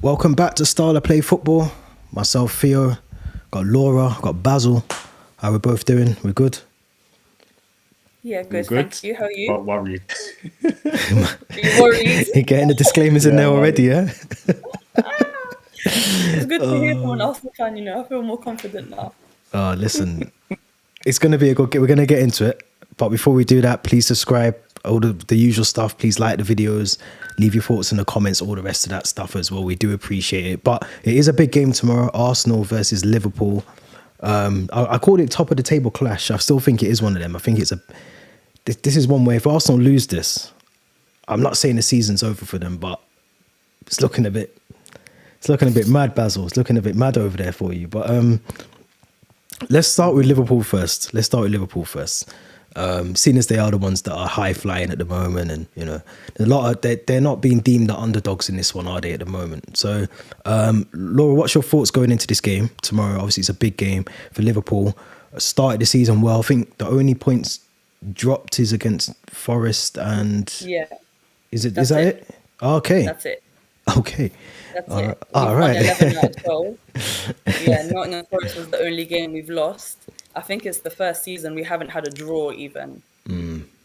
Welcome back to Style of Play Football. Myself, Theo, got Laura, got Basil. How we both doing? We're good? Yeah, I'm good. good, Thank you. How are you? but worried. Are you worried? You're getting the disclaimers in Yeah, there already, worried. yeah? It's good to hear from an Arsenal fan, I feel more confident now. Oh, listen, it's going to be a good. We're going to get into it, but before we do that, please subscribe. All the usual stuff. Please like the videos, leave your thoughts in the comments, all the rest of that stuff as well. We do appreciate it. But it is a big game tomorrow. Arsenal versus Liverpool. I called it top of the table clash. I still think it is one of them. I think it's a. This is one where if Arsenal lose this, I'm not saying the season's over for them, but it's looking a bit. It's looking a bit mad, Basil. It's looking a bit mad over there for you. But let's start with Liverpool first. Seeing as they are the ones that are high flying at the moment, and a lot of they're not being deemed the underdogs in this one, are they, at the moment? So, Laura, what's your thoughts going into this game tomorrow? Obviously, it's a big game for Liverpool. Started the season well. I think the only points dropped is against Forest, and Yeah, is that's that it. it? Okay, That's it. okay, That's it. all We've won right. 11 out of 12. Yeah, Nottingham Forest was the only game we've lost. I think it's the first season we haven't had a draw even.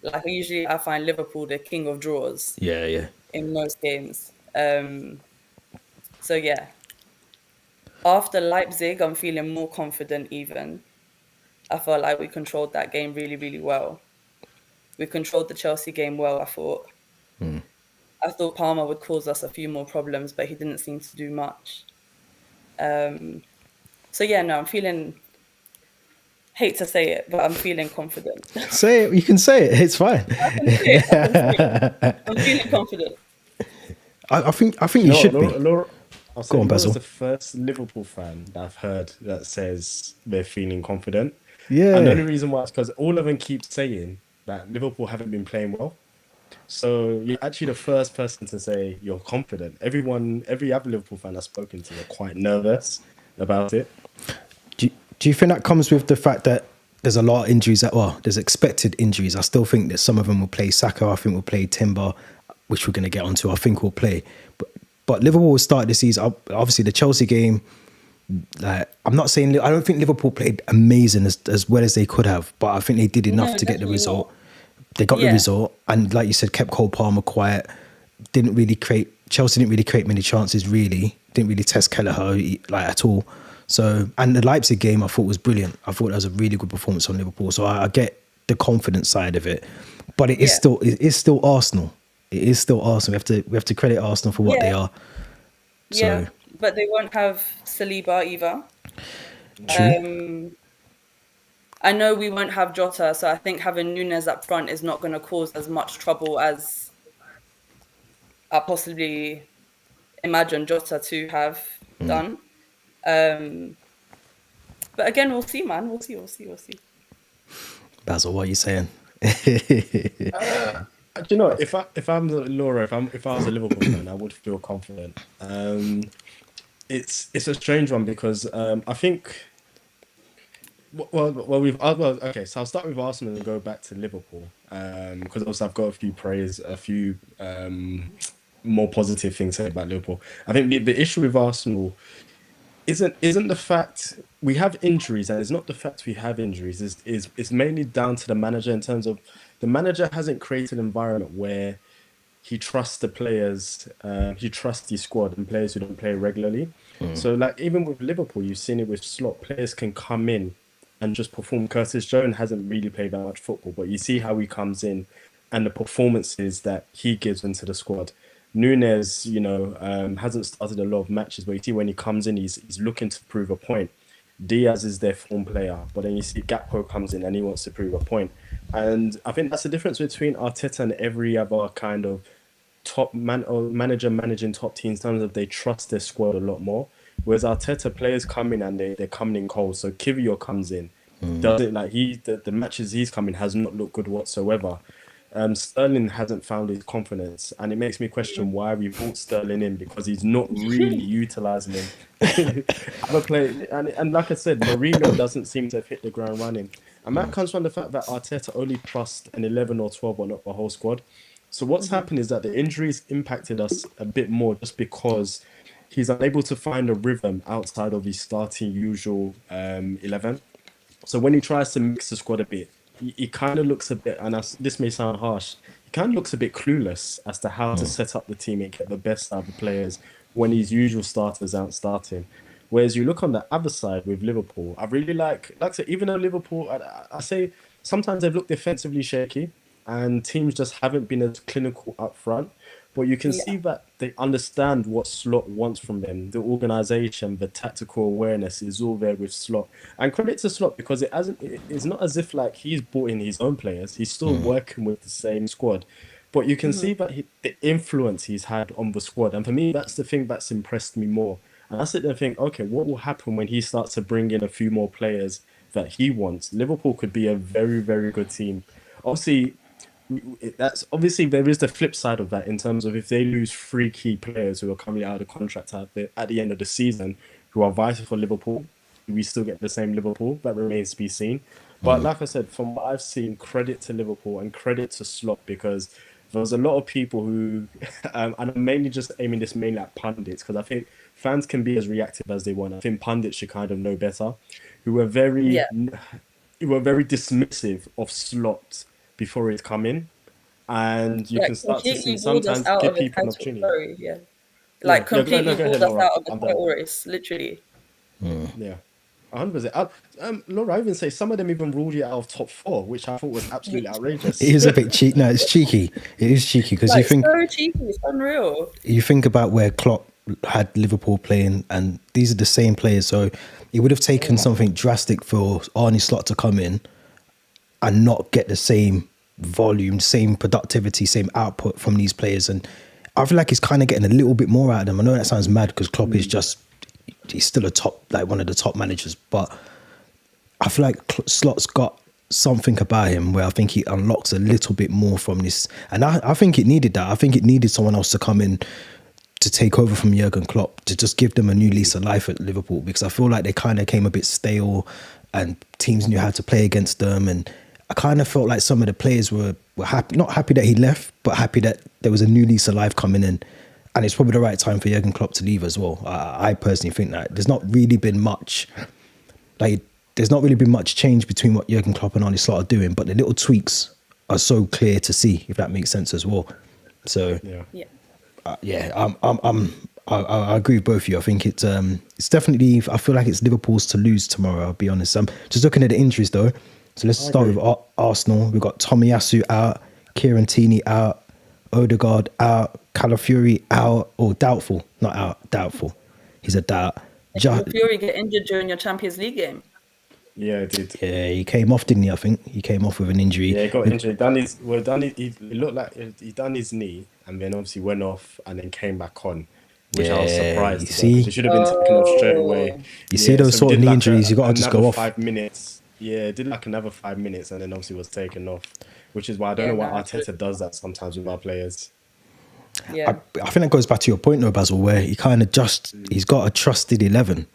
Like usually I find Liverpool the king of draws Yeah, yeah. in most games. So yeah, after Leipzig, I'm feeling more confident even. I felt like we controlled that game really, really well. We controlled the Chelsea game well, I thought. I thought Palmer would cause us a few more problems, but he didn't seem to do much. Um, so yeah, no, I'm feeling, hate to say it, but I'm feeling confident. Say it. You can say it. It's fine. I can say it. I can say it. I'm feeling confident. I think Do you you know what, should be. Laura? I'll Go say on, Laura's Basil. the first Liverpool fan that I've heard that says they're feeling confident. And the Yeah. only reason why is because all of them keep saying that Liverpool haven't been playing well. So you're actually the first person to say you're confident. Every other Liverpool fan I've spoken to are quite nervous about it. Do you, do you think that comes with the fact that there's a lot of injuries there's expected injuries? I still think that some of them will play. Saka, I think will play. Timber, which we're going to get onto, I think will play. But Liverpool will start this season. Obviously, the Chelsea game, like, I'm not saying, I don't think Liverpool played amazing as well as they could have, but I think they did enough No, to get the definitely not. result. They got the Yeah, result, and like you said, kept Cole Palmer quiet. Chelsea didn't really create many chances. Really, didn't really test Kelleher like at all. So, and the Leipzig game I thought was brilliant. I thought that was a really good performance on Liverpool. So I get the confidence side of it, but yeah, it is still Arsenal. It is still Arsenal. We have to credit Arsenal for what they yeah, are. yeah. So But they won't have Saliba either. true. Um, I know we won't have Jota, so I think having Nunes up front is not going to cause as much trouble as I possibly imagine Jota to have done. Um, but again, we'll see, man. We'll see. Basil, what are you saying? Do you know, if I'm Laura, if I was a Liverpool fan, I would feel confident. It's a strange one because I think okay, so I'll start with Arsenal and go back to Liverpool because also I've got a few more positive things to say about Liverpool. I think the issue with Arsenal isn't the fact we have injuries, and it's not the fact we have injuries. Is mainly down to the manager in terms of the manager hasn't created an environment where he trusts the players, he trusts his squad and players who don't play regularly. So, like, even with Liverpool, you've seen it with slot players can come in and just perform. Curtis Jones hasn't really played that much football, but you see how he comes in and the performances that he gives into the squad. Nunes, hasn't started a lot of matches, but you see when he comes in, he's looking to prove a point. Diaz is their form player, but then you see Gakpo comes in and he wants to prove a point. And I think that's the difference between Arteta and every other kind of top man or manager managing top teams in terms of they trust their squad a lot more. Whereas Arteta players come in and they're coming in cold. So Kivior comes in, does it like the matches he's coming has not looked good whatsoever. Sterling hasn't found his confidence, and it makes me question why we brought Sterling in because he's not really utilizing him. Other play and like I said, Mourinho doesn't seem to have hit the ground running, and that comes from the fact that Arteta only trusts an 11 or 12 or not the whole squad. So what's happened is that the injuries impacted us a bit more just because he's unable to find a rhythm outside of his starting usual 11. So when he tries to mix the squad a bit, he kind of looks a bit, and this may sound harsh, he kind of looks a bit clueless as to how to set up the team and get the best out of the players when his usual starters aren't starting. Whereas you look on the other side with Liverpool, I really like I say, even though Liverpool, I say sometimes they've looked defensively shaky and teams just haven't been as clinical up front. But you can Yeah. see that they understand what Slot wants from them. The organization, the tactical awareness is all there with Slot. And credit to Slot because it's not as if like he's brought in his own players. He's still working with the same squad. But you can see that the influence he's had on the squad. And for me, that's the thing that's impressed me more. And I sit there and think, okay, what will happen when he starts to bring in a few more players that he wants? Liverpool could be a very, very good team. Obviously, that's obviously there is the flip side of that in terms of if they lose three key players who are coming out of the contract at the end of the season, who are vital for Liverpool, do we still get the same Liverpool? That remains to be seen. But like I said, from what I've seen, credit to Liverpool and credit to Slot because there was a lot of people who, and I'm mainly just aiming this mainly at pundits because I think fans can be as reactive as they want. I think pundits should kind of know better, who were Yeah. very dismissive of Slot before he'd come in, and you Like can start to completely see ruled us sometimes out give of a people an title. opportunity. Sorry, yeah. Yeah, Like completely go ahead, ruled us Laura. out of the I'm done. title race, literally. Yeah, 100%. Laura, I even say some of them even ruled you out of top four, which I thought was absolutely outrageous. It is a bit cheeky. No, it's cheeky. It is cheeky because Like so cheeky, it's unreal. you think about where Klopp had Liverpool playing, and these are the same players. So it would have taken something drastic for Arne Slot to come in and not get the same volume, same productivity, same output from these players. And I feel like he's kind of getting a little bit more out of them. I know that sounds mad because Klopp is just, he's still like one of the top managers, but I feel like Slot's got something about him where I think he unlocks a little bit more from this. And I think it needed that. I think it needed someone else to come in to take over from Jurgen Klopp, to just give them a new lease of life at Liverpool, because I feel like they kind of came a bit stale and teams knew how to play against them. And I kind of felt like some of the players were happy, not happy that he left, but happy that there was a new lease of life coming in. And it's probably the right time for Jurgen Klopp to leave as well. I personally think that there's not really been much, change between what Jurgen Klopp and Arne Slot are doing, but the little tweaks are so clear to see, if that makes sense as well. So Yeah. I agree with both of you. I think it's definitely, I feel like it's Liverpool's to lose tomorrow, I'll be honest. I'm just looking at the injuries though. So let's start with Arsenal. We've got Tomiyasu out, Kieran Tierney out, Odegaard out, Calafiori out, or doubtful. Not out, doubtful. He's a doubt. Did Fury get injured during your Champions League game? Yeah, it did. Yeah, he came off, didn't he? I think he came off with an injury. Yeah, he got injured. It looked like he done his knee and then obviously went off and then came back on, which I was surprised. You see? He should have been taken off straight away. You see those sort of knee injuries, you got to just go off. 5 minminutes. Yeah, it did like another 5 minutes and then obviously was taken off, which is why I don't know why Arteta does that sometimes with our players. Yeah. I think that goes back to your point though, Basil, where he kind of he's got a trusted 11.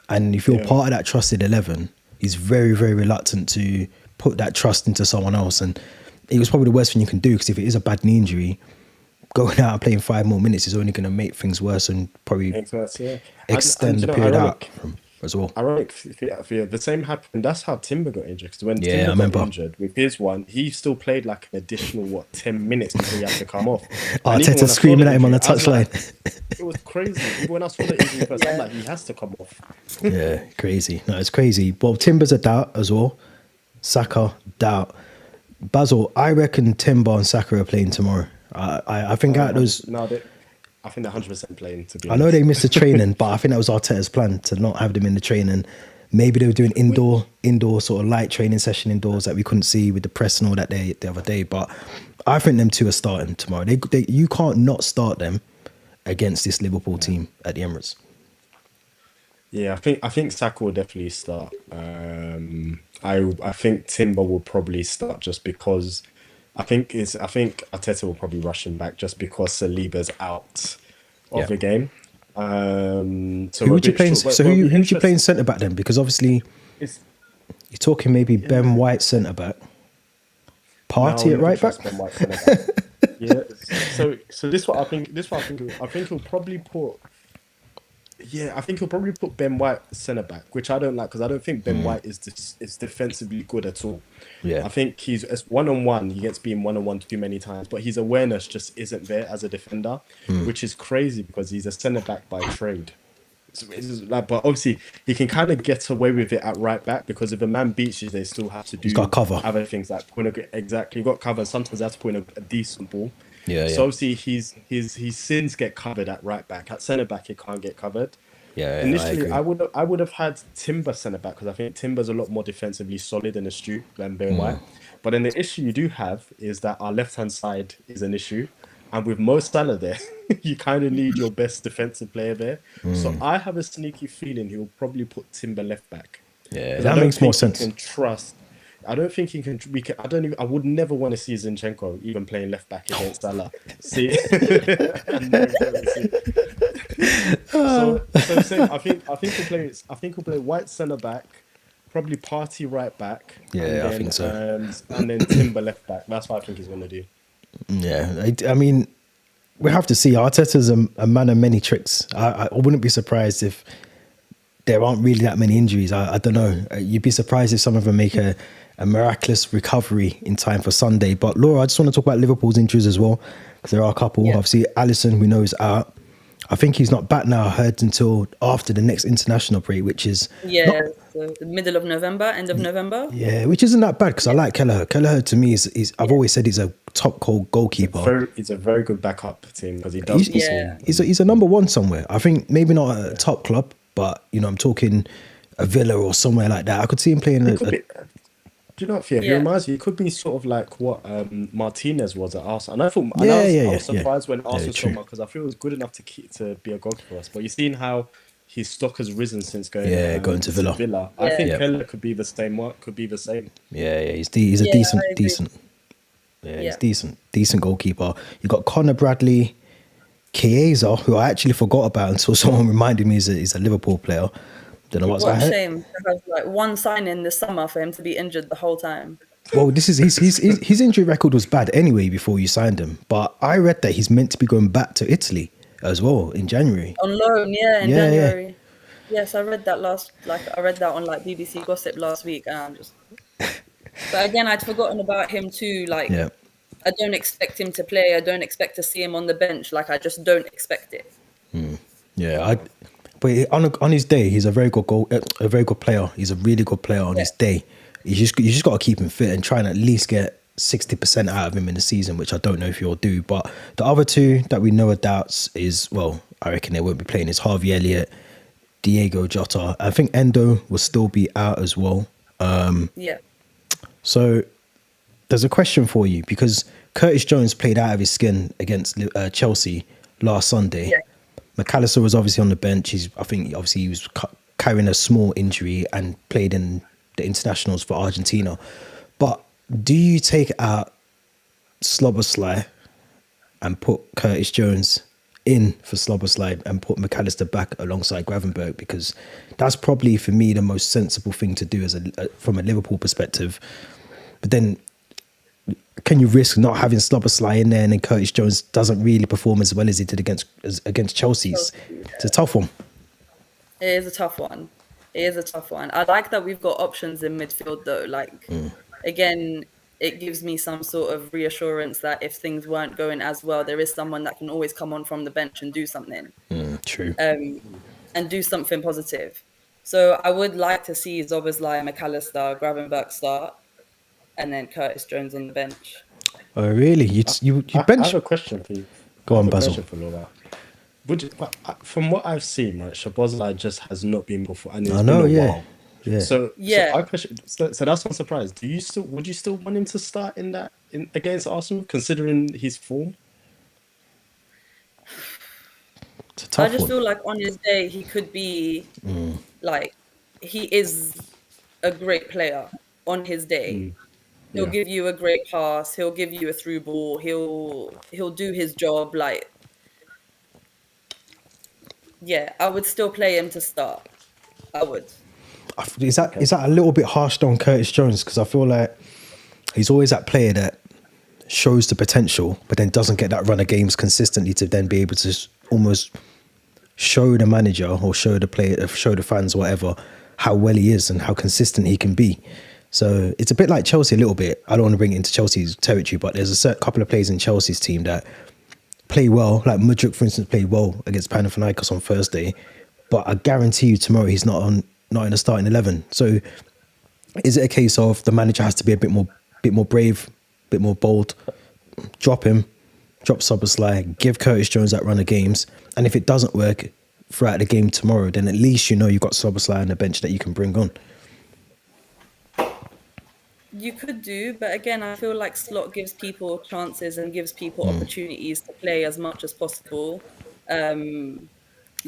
And if you're part of that trusted 11, he's very, very reluctant to put that trust into someone else. And it was probably the worst thing you can do, because if it is a bad knee injury, going out and playing 5 more minutes is only going to make things worse and probably extend the period out as well. Ironic, for the same happened. That's how Timber got injured. Because when I Timber remember. got injured with his one, he still played like an additional 10 minutes before he had to come off. Arteta screaming at him on the touchline. It was crazy. Even when I saw the injury first, I'm like, he has to come off. Yeah, crazy. No, it's crazy. Well, Timber's a doubt as well. Saka, doubt. Basil, I reckon Timber and Saka are playing tomorrow. I think out of those... I think they're 100% playing, to be honest. honest. I know they missed the training, but I think that was Arteta's plan, to not have them in the training. Maybe they were doing indoor sort of light training session indoors that we couldn't see with the press and all that the other day. But I think them two are starting tomorrow. You can't not start them against this Liverpool team at the Emirates. Yeah, I think Saka will definitely start. I think Timber will probably start just because I think Arteta will probably rush him back just because Saliba's out of the game. So who would you playing centre back then? Because obviously you're talking maybe Ben White centre back, Partey at right back. Ben White centre back. Yeah. So this what I think. I think he'll probably put Yeah, I think he'll probably put Ben White centre back, which I don't like because I don't think Ben White is defensively good at all. Yeah. I think he's as one on one, he gets being one on one too many times, but his awareness just isn't there as a defender, which is crazy because he's a centre back by trade. So it's just like, but obviously he can kind of get away with it at right back because if a man beats you, they still have to He's got do cover. other things like exactly. You got cover. Sometimes they have to put in a decent ball. Yeah, So yeah. obviously his sins get covered at right back. At centre back, he can't get covered. Yeah, I Initially, agree. I would have had Timber centre back because I think Timber's a lot more defensively solid and astute than Ben White. But then the issue you do have is that our left hand side is an issue, and with Mo Salah there, you kind of need your best defensive player there. So I have a sneaky feeling he'll probably put Timber left back Yeah, because I that don't makes more think he sense. can trust. I don't think he can. We can. I don't. Even, I would never want to see Zinchenko even playing left back against Salah. See, I'd never want to see. So same. I think we'll play. I think we'll play White centre back, probably Party right back. Yeah, and I then, think so. And then Timber left back. That's what I think he's gonna do. Yeah, I mean, we have to see. Arteta's a man of many tricks. I wouldn't be surprised if there aren't really that many injuries. I don't know. You'd be surprised if some of them make a miraculous recovery in time for Sunday. But Laura, I just want to talk about Liverpool's injuries as well, because there are a couple. Yeah. Obviously, Alisson, we know, is out. I think he's not back now, I heard, until after the next international break, which is Yeah, so the middle of November, end of November. yeah, which isn't that bad because I like Kelleher. Kelleher to me is I've always said he's a top goalkeeper. He's a very good backup team because he does. Yeah. He's a number one somewhere. I think maybe not at a top club, but I'm talking a Villa or somewhere like that. I could see him playing. Do you know what, Theo? He Yeah. reminds me, he could be sort of like what Martinez was at Arsenal. And I thought, I was surprised when Arsenal true. sold him because I feel it was good enough to be a goalkeeper for us. But you've seen how his stock has risen since going to Villa. I think Yeah. Keller could be the same. Yeah, he's a Yeah, decent, I agree. he's decent goalkeeper. You got Connor Bradley, Chiesa, who I actually forgot about until someone reminded me he's a Liverpool player. Don't know what's What a that. shame to have like one signing this summer for him to be injured the whole time. Well, this is his injury record was bad anyway before you signed him. But I read that he's meant to be going back to Italy as well in January. On loan, in Yeah. January. Yes, I read that I read that on like BBC Gossip last week, and I'm just. But again, I'd forgotten about him too. Like, Yeah. I don't expect him to play. I don't expect to see him on the bench. Like, I just don't expect it. Yeah, but on his day, he's a very good player. He's a really good player on his day. You just got to keep him fit and try and at least get 60% out of him in the season, which I don't know if you'll do. But the other two that we know are doubts is, well, I reckon they won't be playing, is Harvey Elliott, Diego Jota. I think Endo will still be out as well. Yeah. So there's a question for you because Curtis Jones played out of his skin against Chelsea last Sunday. Yeah. McAllister was obviously on the bench. He was carrying a small injury and played in the internationals for Argentina. But do you take out Slobosly and put Curtis Jones in for Slobosly and put McAllister back alongside Gravenberch? Because that's probably for me the most sensible thing to do from a Liverpool perspective. But then, can you risk not having Slobosly in there and then Curtis Jones doesn't really perform as well as he did against Chelsea? It's a tough one. It is a tough one. I like that we've got options in midfield though. Like, again, it gives me some sort of reassurance that if things weren't going as well, there is someone that can always come on from the bench and do something. True. And do something positive. So I would like to see Szoboszlai, McAllister, Gravenberch start, and then Curtis Jones on the bench. Oh, really? You I bench? have a question for you. Go on, I have a Basil. question for Laura. From what I've seen, right, Szoboszlai just has not been before, and it's I know, been a yeah. while. Yeah. So Yeah. so that's one surprise. Would you still want him to start against Arsenal, considering his form? It's a tough I just one. feel like on his day, he could be like, he is a great player on his day. He'll give you a great pass. He'll give you a through ball. He'll do his job. Like, yeah, I would still play him to start. I would. Is that a little bit harsh on Curtis Jones? Because I feel like he's always that player that shows the potential, but then doesn't get that run of games consistently to then be able to almost show the manager or show the player, show the fans, whatever, how well he is and how consistent he can be. So it's a bit like Chelsea a little bit. I don't want to bring it into Chelsea's territory, but there's a certain couple of players in Chelsea's team that play well. Like Mudryk, for instance, played well against Panathinaikos on Thursday, but I guarantee you tomorrow he's not in the starting 11. So is it a case of the manager has to be a bit more brave, a bit more bold, drop Szoboszlai, give Curtis Jones that run of games, and if it doesn't work throughout the game tomorrow, then at least you know you've got Szoboszlai on the bench that you can bring on. You could do, but again, I feel like Slot gives people chances and gives people opportunities to play as much as possible. The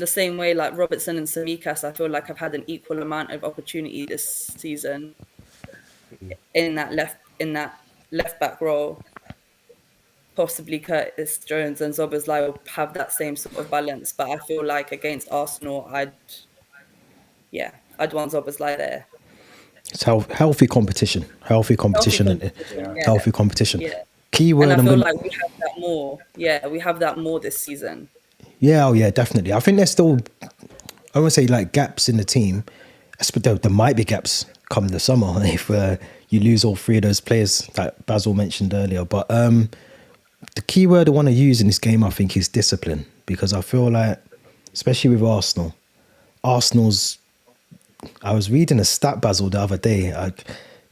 same way like Robertson and Tsimikas, I feel like I've had an equal amount of opportunity this season in that left back role. Possibly Curtis Jones and Szoboszlai will have that same sort of balance, but I feel like against Arsenal, I'd want Szoboszlai there. It's healthy competition. Healthy competition. Yeah. Keyword. And I feel like we have that more. Yeah, we have that more this season. Yeah, oh yeah, definitely. I think there's still, I won't say like gaps in the team. There might be gaps come the summer if you lose all three of those players that Basil mentioned earlier. But the key word I want to use in this game, I think, is discipline, because I feel like, especially with Arsenal's. I was reading a stat, Basil, the other day.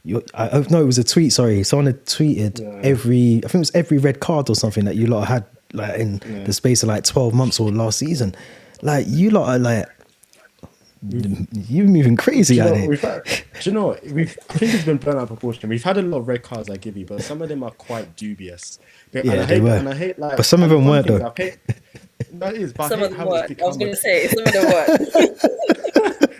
It was a tweet. Sorry, someone had tweeted I think it was every red card or something that you lot had like in the space of like 12 months or last season. Like you lot are like, you're moving crazy out here. Do you know what? I think it's been blown out of proportion. We've had a lot of red cards, I give you, but some of them are quite dubious. Yeah, they were. And I hate like. But some of them weren't though. That is, but some of them weren't. I was going to say some of them weren't.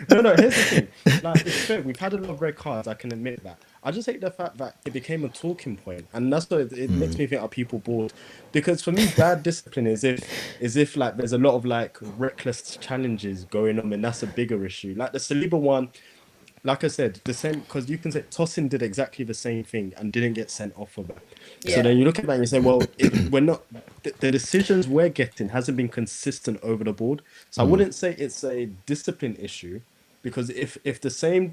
No, here's the thing. Like, it's fair. We've had a lot of red cards. I can admit that. I just hate the fact that it became a talking point, and that's what it makes me think: are people bored? Because for me, bad discipline is if like there's a lot of like reckless challenges going on, and that's a bigger issue. Like the Saliba one, like I said, the same, because you can say Tosin did exactly the same thing and didn't get sent off for that. Yeah. So then you look at that and you say, well, we're not, the decisions we're getting hasn't been consistent over the board. So I wouldn't say it's a discipline issue, because if the same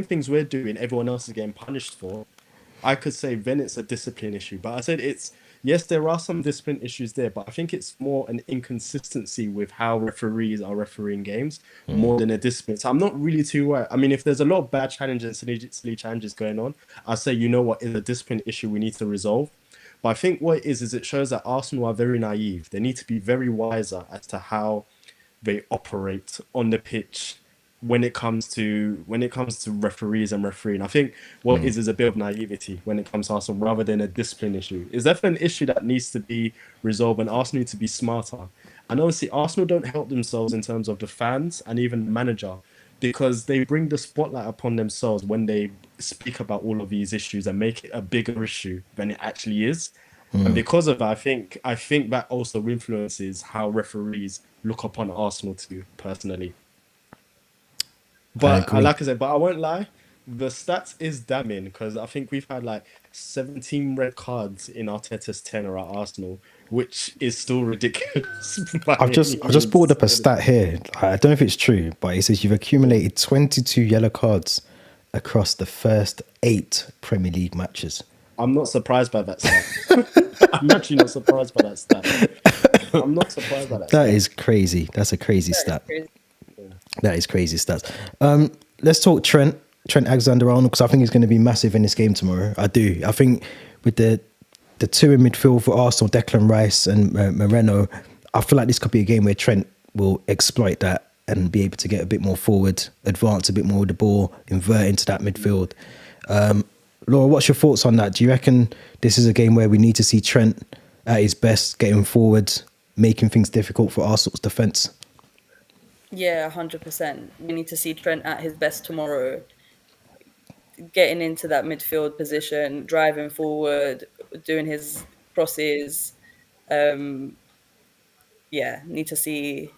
things we're doing, everyone else is getting punished for, I could say then it's a discipline issue. But I said yes, there are some discipline issues there, but I think it's more an inconsistency with how referees are refereeing games more than a discipline. So I'm not really too worried. I mean, if there's a lot of bad challenges, silly challenges going on, I'll say, you know what, it's a discipline issue we need to resolve. But I think what it is it shows that Arsenal are very naive. They need to be very wiser as to how they operate on the pitch when it comes to referees and refereeing. I think what is a bit of naivety when it comes to Arsenal rather than a discipline issue. It's definitely an issue that needs to be resolved, and Arsenal need to be smarter. And obviously Arsenal don't help themselves in terms of the fans and even the manager, because they bring the spotlight upon themselves when they speak about all of these issues and make it a bigger issue than it actually is. And because of that, I think that also influences how referees look upon Arsenal too, personally. But like I said, but I won't lie, the stats is damning, because I think we've had like 17 red cards in Arteta's tenure at Arsenal, which is still ridiculous. I've just pulled up a stat here. I don't know if it's true, but it says you've accumulated 22 yellow cards across the first 8 Premier League matches. I'm not surprised by that stat. I'm actually not surprised by that stat. I'm not surprised by that stat. That is crazy. That's a crazy stat. That is crazy stats. Let's talk Trent Alexander-Arnold, because I think he's going to be massive in this game tomorrow. I do. I think with the two in midfield for Arsenal, Declan Rice and Moreno, I feel like this could be a game where Trent will exploit that and be able to get a bit more forward, advance a bit more with the ball, invert into that midfield. Laura, what's your thoughts on that? Do you reckon this is a game where we need to see Trent at his best, getting forward, making things difficult for Arsenal's defence? Yeah, 100%. We need to see Trent at his best tomorrow, getting into that midfield position, driving forward, doing his crosses. Need to see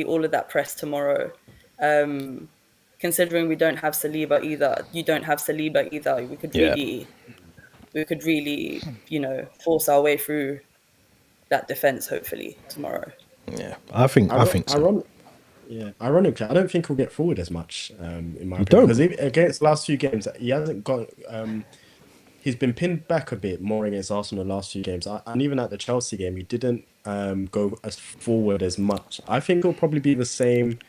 all of that press tomorrow. Considering we don't have Saliba either, we could really, force our way through that defense hopefully tomorrow. Yeah, I think so. Ironically, I don't think he'll get forward as much. In my You opinion, don't? because against last few games, he hasn't got. He's been pinned back a bit more against Arsenal the last few games, and even at the Chelsea game, he didn't go as forward as much. I think it'll probably be the same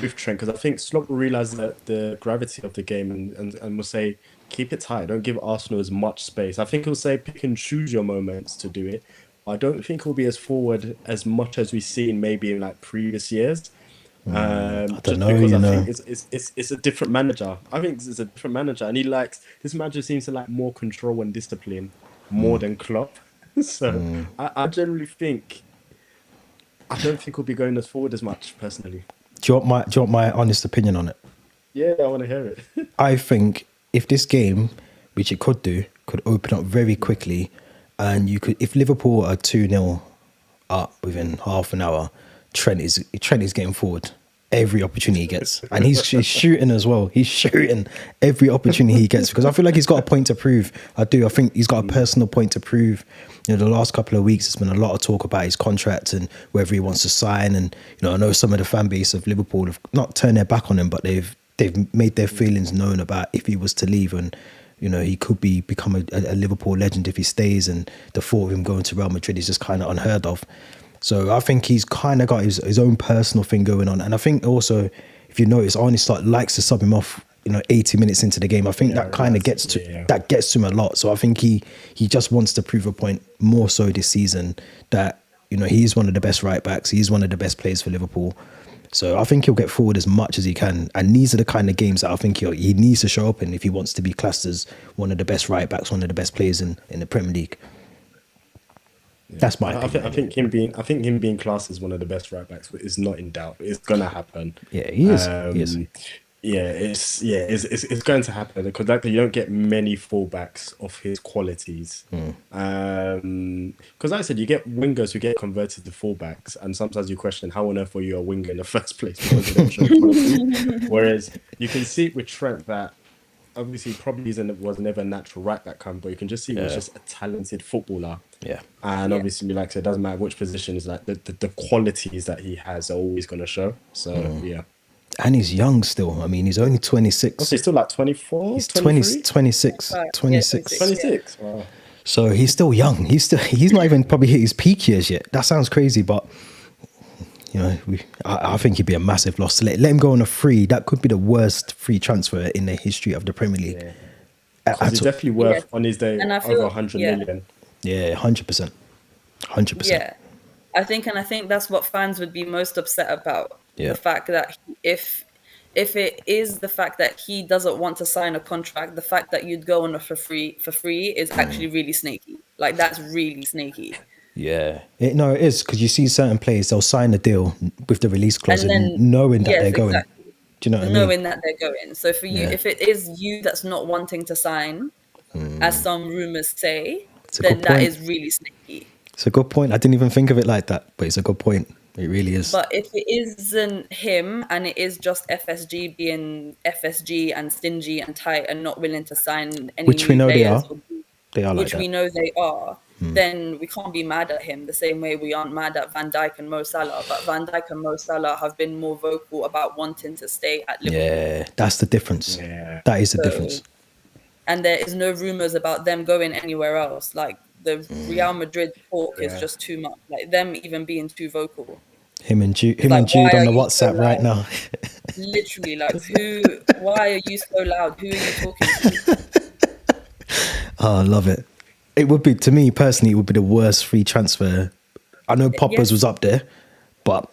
with Trent, because I think Slot will realise that the gravity of the game and will say, keep it tight, don't give Arsenal as much space. I think he'll say pick and choose your moments to do it. I don't think he'll be as forward as much as we've seen maybe in like previous years. I don't Just know, because you I know. think it's a different manager. I think it's a different manager, and this manager seems to like more control and discipline more than Klopp. So I generally think I don't think we'll be going as forward as much personally. Do you want my honest opinion on it? Yeah, I want to hear it. I think if this game, which it could open up very quickly, and if Liverpool are 2-0 up within half an hour, Trent is getting forward every opportunity he gets, and he's shooting as well. He's shooting every opportunity he gets, because I feel like he's got a point to prove. I think he's got a personal point to prove. You know, the last couple of weeks, there's been a lot of talk about his contract and whether he wants to sign. And you know, I know some of the fan base of Liverpool have not turned their back on him, but they've made their feelings known about if he was to leave, and you know, he could become a Liverpool legend if he stays. And the thought of him going to Real Madrid is just kind of unheard of. So I think he's kind of got his own personal thing going on. And I think also, if you notice, Arne Slot likes to sub him off, you know, 80 minutes into the game. I think that kind of gets to him a lot. So I think he just wants to prove a point more so this season that, you know, he's one of the best right backs. He's one of the best players for Liverpool. So I think he'll get forward as much as he can. And these are the kind of games that I think he needs to show up in if he wants to be classed as one of the best right backs, one of the best players in the Premier League. That's my opinion. I think him being classed as one of the best right backs is not in doubt. It's gonna happen. Yeah, he is. It's going to happen, because like you don't get many fullbacks of his qualities. Because like I said, you get wingers who get converted to fullbacks, and sometimes you question how on earth were you a winger in the first place, because you don't show quality. Whereas you can see it with Trent that obviously probably was never a natural right back but you can just see he was just a talented footballer. Yeah. And obviously, like I said, it doesn't matter which position, is like the qualities that he has are always going to show. So yeah. And he's young still. I mean, he's only 26. He's still like 24. He's 26. 26. Wow. So he's still young. He's not even probably hit his peak years yet. That sounds crazy, but you know, I think he'd be a massive loss to let him go on a free. That could be the worst free transfer in the history of the Premier League. Yeah. He's definitely worth on his day over 100 million. Yeah, 100%. 100%. Yeah, I think that's what fans would be most upset about. Yeah. The fact that if it is the fact that he doesn't want to sign a contract, the fact that you'd go on for free is actually really snaky. Like, that's really snaky. Yeah, it is, because you see certain players, they'll sign a deal with the release clause and knowing that they're going. Exactly. Do you know what I mean? Knowing that they're going. So for you, if it is you that's not wanting to sign, as some rumors say, then that is really snaky. It's a good point. I didn't even think of it like that, but it's a good point. It really is. But if it isn't him and it is just FSG being FSG and stingy and tight and not willing to sign any which we know players, they are like which that. we know they are, then we can't be mad at him the same way we aren't mad at Van Dijk and Mo Salah. But Van Dijk and Mo Salah have been more vocal about wanting to stay at Liverpool. Yeah, that's the difference. Yeah. That is the difference. And there is no rumours about them going anywhere else. Like, the Real Madrid talk is just too much. Like, them even being too vocal. Him and Jude Like, on the WhatsApp so right now. Literally, like, why are you so loud? Who are you talking to? Oh, I love it. It would be, to me personally, it would be the worst free transfer. I know Popper's was up there, but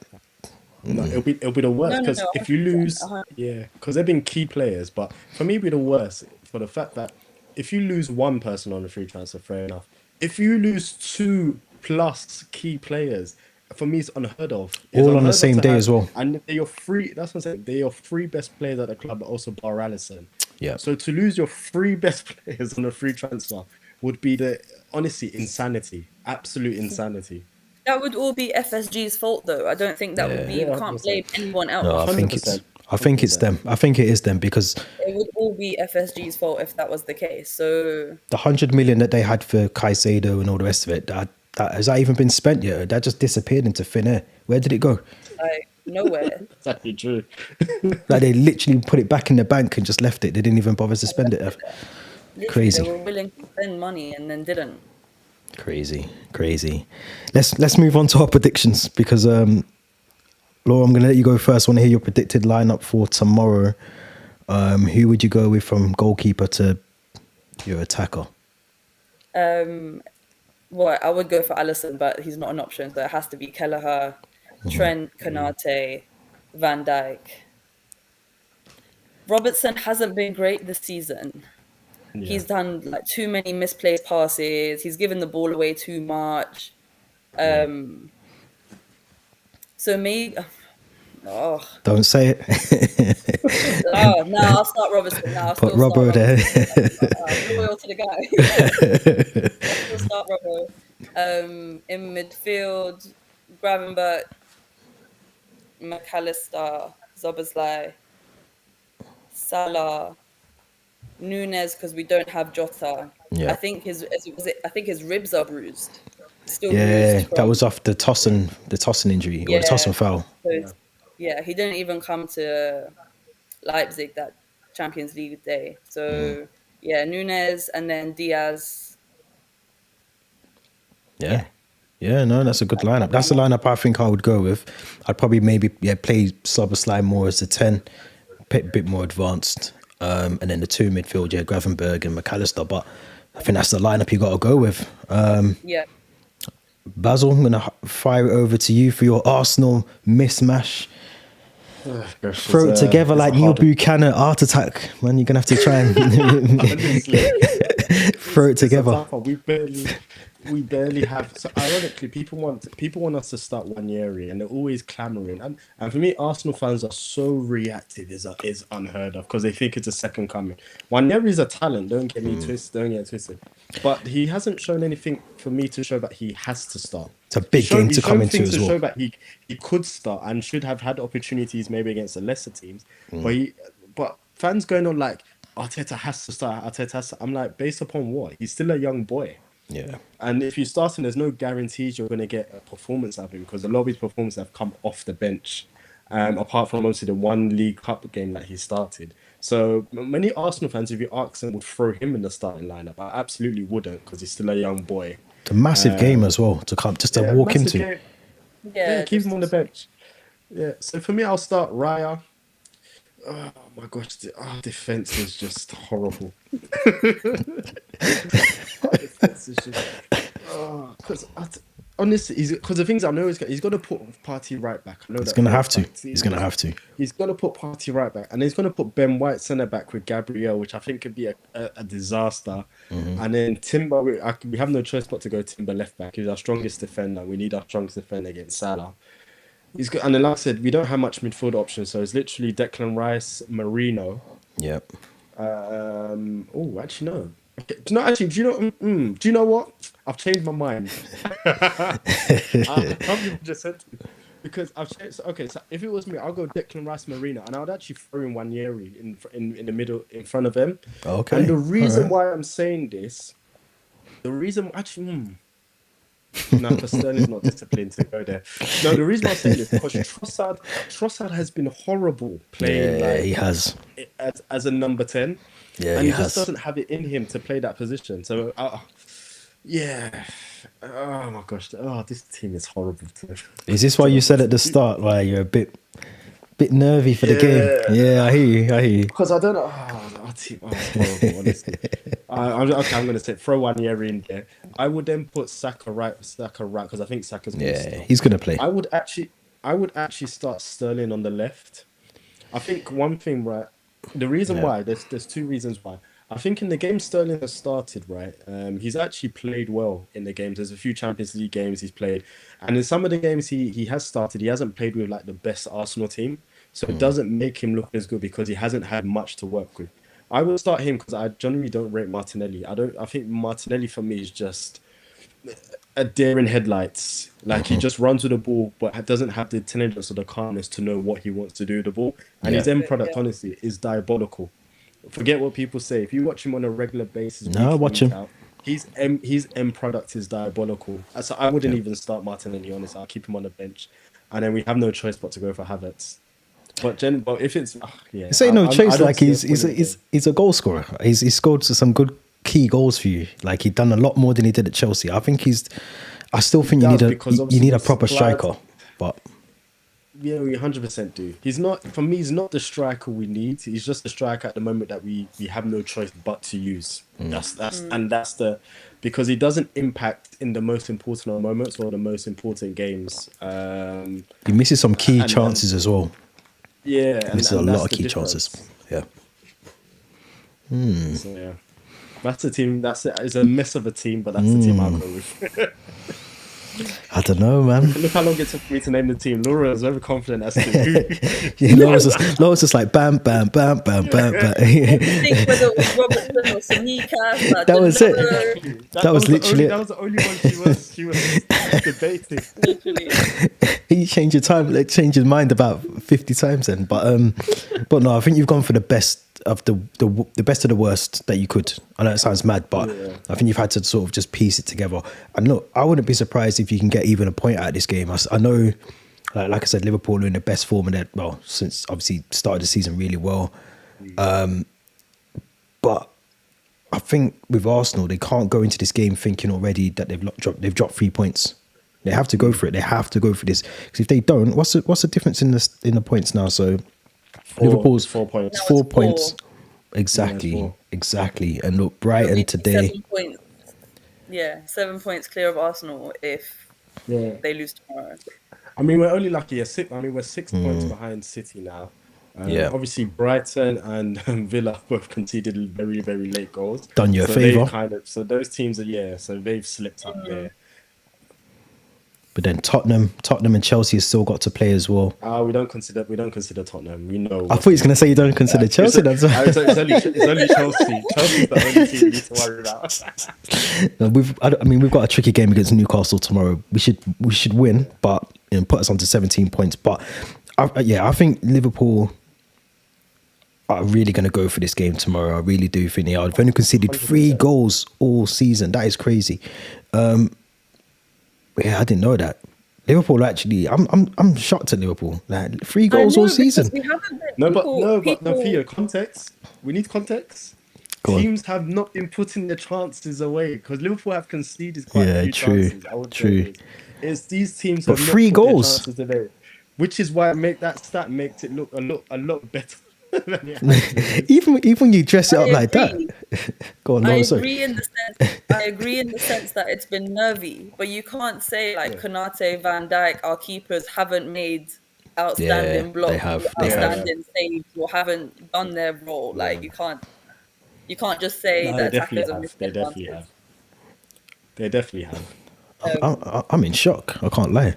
no, it'll be the worst, because if you lose, because they've been key players. But for me, it'd be the worst for the fact that if you lose one person on a free transfer, fair enough. If you lose 2+ key players, for me, it's unheard of. All on the same day as well. And they're your three. That's what I'm saying. They're your three best players at the club, but also bar Allison. Yeah. So to lose your three best players on a free transfer would be honestly insanity, absolute insanity. That would all be FSG's fault, though. I don't think that would be. You can't blame anyone else. No, I think 100%. it's them. I think it is them, because it would all be FSG's fault if that was the case. So the 100 million that they had for Caicedo and all the rest of it, that has that even been spent yet? That just disappeared into thin air. Where did it go? Like nowhere. It's actually true. Like they literally put it back in the bank and just left it. They didn't even bother to spend it. Literally, Crazy. they were willing to spend money and then didn't. Crazy. Let's move on to our predictions because Laura, I'm gonna let you go first. I want to hear your predicted lineup for tomorrow. Who would you go with from goalkeeper to your attacker? Well, I would go for Alisson, but he's not an option, so it has to be Kelleher, Trent, Konate, Van Dijk. Robertson hasn't been great this season. Yeah. He's done like too many misplaced passes. He's given the ball away too much. So me, Don't say it. no, I'll start Robertson. No, I'll Put still Robbo start there. Robertson. Loyal to the guy. I'll still start Robbo. In midfield, Gravenberch, McAllister, Szoboszlai, Salah, Nunes because we don't have Jota. Yeah. I think his ribs are bruised. Still Yeah, bruised that was off the Tossen injury or the Tossen foul. So he didn't even come to Leipzig that Champions League day. So Nunes and then Diaz. Yeah, no, that's a good lineup. That's the lineup I think I would go with. I'd probably maybe play Szoboszlai more as a 10, a bit more advanced. And then the two midfield, Gravenberch and McAllister. But I think that's the lineup you got to go with. Basil, I'm going to fire it over to you for your Arsenal mismatch. Throw it together like Neil Buchanan, Art Attack. Man, you're going to have to try and throw it together. We barely have. So ironically, people want us to start Wanyeri, and they're always clamoring. And for me, Arsenal fans are so reactive is unheard of because they think it's a second coming. Wanyeri is a talent. Don't get twisted. But he hasn't shown anything for me to show that he has to start. It's a big game to come into as well. Show that he could start and should have had opportunities maybe against the lesser teams. But fans going on like Arteta has to start. I'm like, based upon what? He's still a young boy. Yeah. And if you start him, there's no guarantees you're going to get a performance out of him because a lot of his performances have come off the bench, apart from obviously the one League Cup game that he started. So many Arsenal fans, if you ask them, would throw him in the starting lineup. I absolutely wouldn't because he's still a young boy. It's a massive game as well to walk into. Game. Yeah, keep him on the bench. Yeah, so for me, I'll start Raya. Oh my gosh, defense is just horrible. Defense is just because honestly, because the things I know is he's going to put Partey right back. I know he's going to have to. He's going to have to. He's going to put Partey right back, and he's going to put Ben White centre back with Gabriel, which I think could be a disaster. And then Timber, we have no choice but to go Timber left back. He's our strongest defender. We need our strongest defender against Salah. He's good, and then like I said, we don't have much midfield options, so it's literally Declan Rice, Marino. Yep. Actually no. Okay. Do you know what? I've changed my mind. I've just said because I've changed. Okay, so if it was me, I'll go Declan Rice, Marino, and I would actually throw in Wanyeri in the middle in front of him. Okay. And the reason why I'm saying this, No, because Sterling's not disciplined to go there. No, the reason I'm saying this is because Trossard has been horrible playing. He has as a number 10. Yeah, and he just doesn't have it in him to play that position. So, yeah. Oh my gosh. Oh, this team is horrible. Is this why you said at the start why you're a bit nervy for the game? Yeah, I hear you. Because I don't know. Our team is horrible, honestly. I'm going to say throw Wanyeri in there. I would then put Saka right because I think Saka's going to start. He's going to play. I would actually start Sterling on the left. I think one thing, right? The reason why there's two reasons why. I think in the game Sterling has started, right? He's actually played well in the games. There's a few Champions League games he's played, and in some of the games he has started, he hasn't played with like the best Arsenal team, so it doesn't make him look as good because he hasn't had much to work with. I will start him because I generally don't rate Martinelli. I think Martinelli for me is just a deer in headlights. Like he just runs with the ball, but doesn't have the intelligence or the calmness to know what he wants to do with the ball. And his end product, honestly, is diabolical. Forget what people say. If you watch him on a regular basis, watch him. His end product is diabolical. So I wouldn't even start Martinelli. Honestly, I'll keep him on the bench. and then we have no choice but to go for Havertz. But if it's yeah, This ain't no I chase. don't Like see he's a point in the game. he's a goal scorer. He scored some good key goals for you. Like he done a lot more than he did at Chelsea. I think I still think you does, need because you obviously need a we've proper supplied- striker. But Yeah, we 100% do. He's not, for me, he's not the striker we need. He's just the striker at the moment that we have no choice but to use. That's because he doesn't impact in the most important moments or the most important games. he misses some key and- chances as well. Yeah, He misses a and lot that's of the key difference. chances. Yeah. So yeah, that's the team. It's a mess of a team, but that's the team I'll go with. I don't know, man. Look how long it took me to name the team. Laura is very confident as to who. Yeah, Laura's just like bam, bam, bam, bam, bam, bam. Think whether it was Robertson or Samika. Like, That was it. That was literally it. that was the only one she was debating. Literally. He changed his mind about 50 times then. But no, I think you've gone for the best of the best of the worst that you could. I know it sounds mad, but Yeah. I think you've had to sort of just piece it together. And look, I wouldn't be surprised if you can get even a point out of this game. I know, like I said, Liverpool are in the best form since obviously started the season really well. But I think with Arsenal, they can't go into this game thinking already that they've dropped 3 points. They have to go for it. They have to go for this, because if they don't, what's the difference in the points now? So Liverpool's 4 points. No, 4 it's points. 4. Exactly. Yeah, it's 4. Exactly. And look, Brighton It'll be today. 7 points. Yeah, 7 points clear of Arsenal if Yeah. they lose tomorrow. I mean, we're only lucky. We're 6 points behind City now. Yeah. Obviously, Brighton and Villa both conceded very, very late goals. Done you a so favour. So those teams so they've slipped up there. But then Tottenham and Chelsea has still got to play as well. We don't consider Tottenham. We know. I thought he was going to say you don't consider Chelsea. That's It's only Chelsea. Chelsea's the only team we need to worry about. No, we've got a tricky game against Newcastle tomorrow. We should win, but put us on to 17 points. But I think Liverpool are really going to go for this game tomorrow. I really do think they are. They've only conceded 3 goals all season. That is crazy. Yeah, I didn't know that. Liverpool actually, I'm shocked at Liverpool. Like 3 goals all season. We haven't been No, people, Theo, context. We need context. Go on. Teams have not been putting their chances away because Liverpool have conceded quite a few true, chances. I would true. say. It's these teams But have not 3 put their goals? chances away, which is why that stat makes it look a lot better. Than it actually is. even when you dress it I up like that. agree. Go on, I no, sorry. agree in the sense that it's been nervy, but you can't say like Konate, Van Dijk, our keepers haven't made outstanding Yeah, blocks, they have. or They have. outstanding saves, or haven't done their role. Like you can't just say No, that they attackers definitely are have. missing They definitely chances. have. They definitely have. I'm in shock. I can't lie.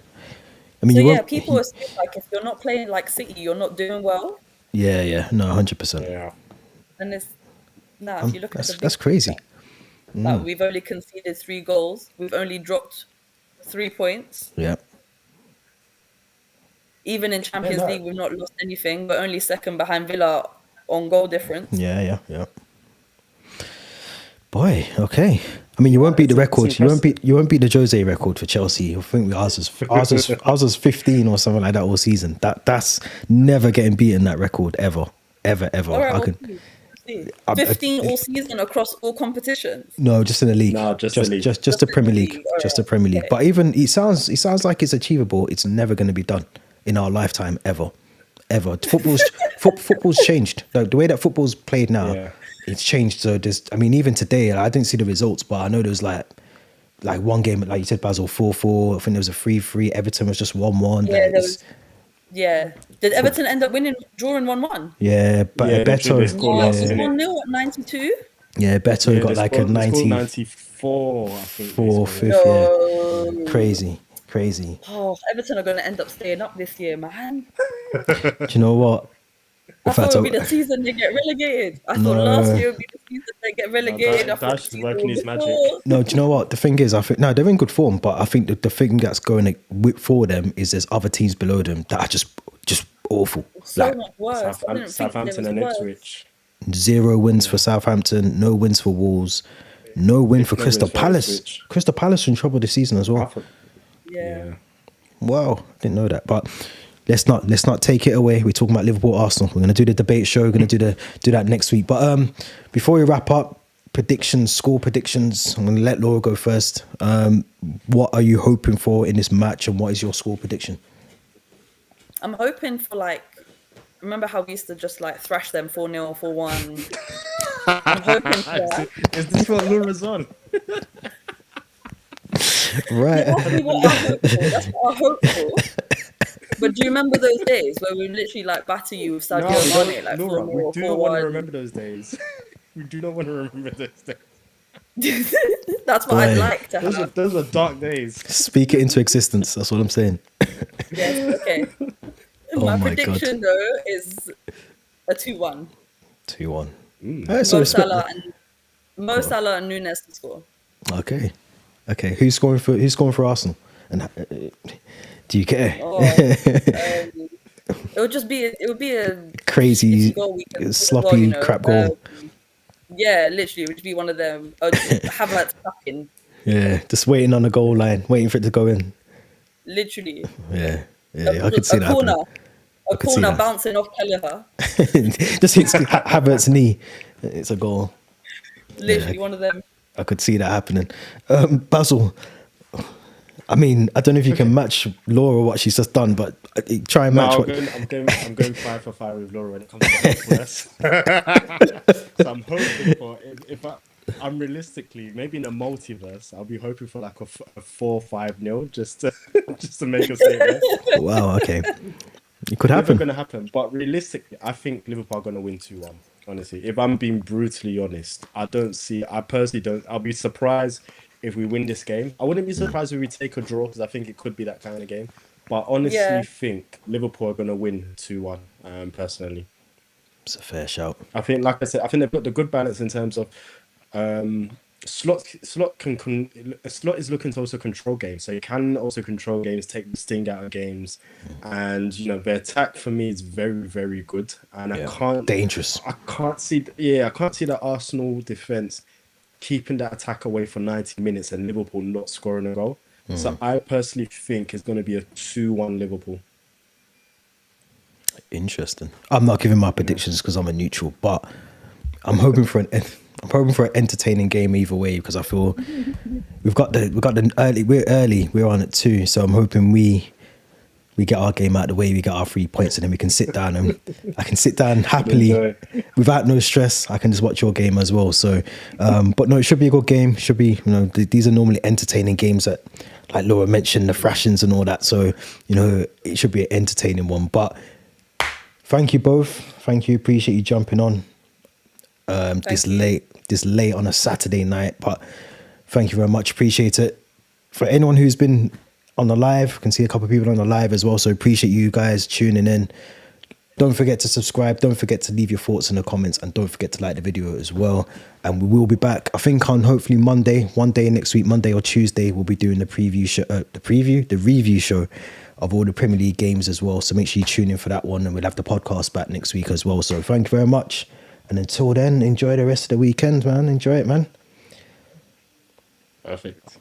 I mean, So you yeah, won't. people assume like if you're not playing like City, you're not doing well, Yeah, no, 100%. Yeah. and it's if you look at the That's big crazy. picture, like, we've only conceded 3 goals, we've only dropped 3 points. Yeah. Even in Champions Yeah, no. League, we've not lost anything. We're only second behind Villa on goal difference. Yeah. Boy, okay. I mean, you won't beat the It's record. impressive. You won't beat the Jose record for Chelsea. I think ours was 15 or something like that all season. That's never getting beaten, that record ever. All right, I could. we'll see. 15 all season across all competitions. No, just in the league. No, just the league. Just Just the in Premier the League. league, all Just the right, Premier League. okay. But even it sounds like it's achievable. It's never going to be done in our lifetime ever. Football's changed. The way that football's played now, Yeah. it's changed. So even today, I didn't see the results, but I know there was like one game, like you said, Basil 4-4. I think there was a 3-3. Everton was just 1-1. Yeah, there was. Yeah. Did Everton end up drawing 1-1? Yeah, but Yeah, they Beto, scored Yeah, last it was minute. 1-0 at 92. yeah, Beto got they like scored- a they scored 94, 94, I think. they scored. 5th. No. Yeah, crazy. Oh, Everton are going to end up staying up this year, man. Do you know what? I In thought fact, it would be the season they get relegated. I thought No. last year would be the season they get relegated. I thought Dash the is working his season magic. before. No, do you know what? The thing is, I think they're in good form, but I think the thing that's going for them is there's other teams below them that are just awful. So Like much worse. I didn't think Southampton there and was worse. Ipswich. 0 wins for Southampton, no wins for Wolves, no win for No Crystal wins for Palace. Ipswich. Crystal Palace are in trouble this season as I well. thought- Yeah. Wow, didn't know that. But let's not take it away. We're talking about Liverpool, Arsenal. We're gonna do the debate show. We're gonna do that next week. But before we wrap up, score predictions. I'm gonna let Laura go first. What are you hoping for in this match, and what is your score prediction? I'm hoping for remember how we used to just thrash them 4-0, 4-1. I'm hoping for that. Is this what Laura's on? Right. That's what I hope for. That's what I hope for. But do you remember those days where we literally batter you with Sadio Mane, Laura, 4-0, we do not want to 4-1? remember those days. We do not want to remember those days. That's what I'd like to have. Those are dark days. Speak it into existence. That's what I'm saying. Yes, okay. Oh my my prediction though is a 2-1. 2-1. Mo Salah and Nunes to score. Okay. Who's scoring for Arsenal? And do you care? It would be a crazy, goal weekend sloppy crap goal. Yeah, literally, it would be one of them. Havertz fucking. Yeah, just waiting on the goal line, waiting for it to go in. Literally. Yeah, I could see that. A corner bouncing off Kelleher. Just hits Havertz's knee. It's a goal. Literally one of them. I could see that happening. Basil, I mean, I don't know if you can match Laura what she's just done, but try and match I'm going 5 for 5 with Laura when it comes to hopefulness. So I'm hoping for if I'm realistically maybe in a multiverse, I'll be hoping for a 4-5-0 just to make a statement. Wow, okay. It could happen. Never going to happen, but realistically, I think Liverpool are going to win 2-1. Honestly, if I'm being brutally honest, I personally don't. I'll be surprised if we win this game. I wouldn't be surprised if we take a draw because I think it could be that kind of game. But honestly, think Liverpool are going to win 2-1. Personally, it's a fair shout. I think, like I said, they've got the good balance in terms of Slot is looking to also control games, so you can also control games, take the sting out of games, and their attack for me is very, very good. And I can't see the Arsenal defense keeping that attack away for 90 minutes and Liverpool not scoring a goal. So I personally think it's going to be a 2-1 Liverpool. Interesting. I'm not giving my predictions because I'm a neutral, but I'm hoping for an entertaining game either way because I feel we've got the early. We're on at 2, so I'm hoping we get our game out of the way, we get our 3 points, and then we can sit down and I can sit down happily without no stress. I can just watch your game as well. So, but no, it should be a good game. Should be, these are normally entertaining games that, like Laura mentioned, the thrashings and all that. So, it should be an entertaining one. But thank you both. Thank you. Appreciate you jumping on this late on a Saturday night. But thank you very much. Appreciate it. For anyone who's been on the live, I can see a couple of people on the live as well. So appreciate you guys tuning in. Don't forget to subscribe. Don't forget to leave your thoughts in the comments, and don't forget to like the video as well. And we will be back, I think, on hopefully Monday, one day next week, Monday or Tuesday. We'll be doing the review show of all the Premier League games as well. So make sure you tune in for that one, and we'll have the podcast back next week as well. So thank you very much. And until then, enjoy the rest of the weekend, man. Enjoy it, man. Perfect.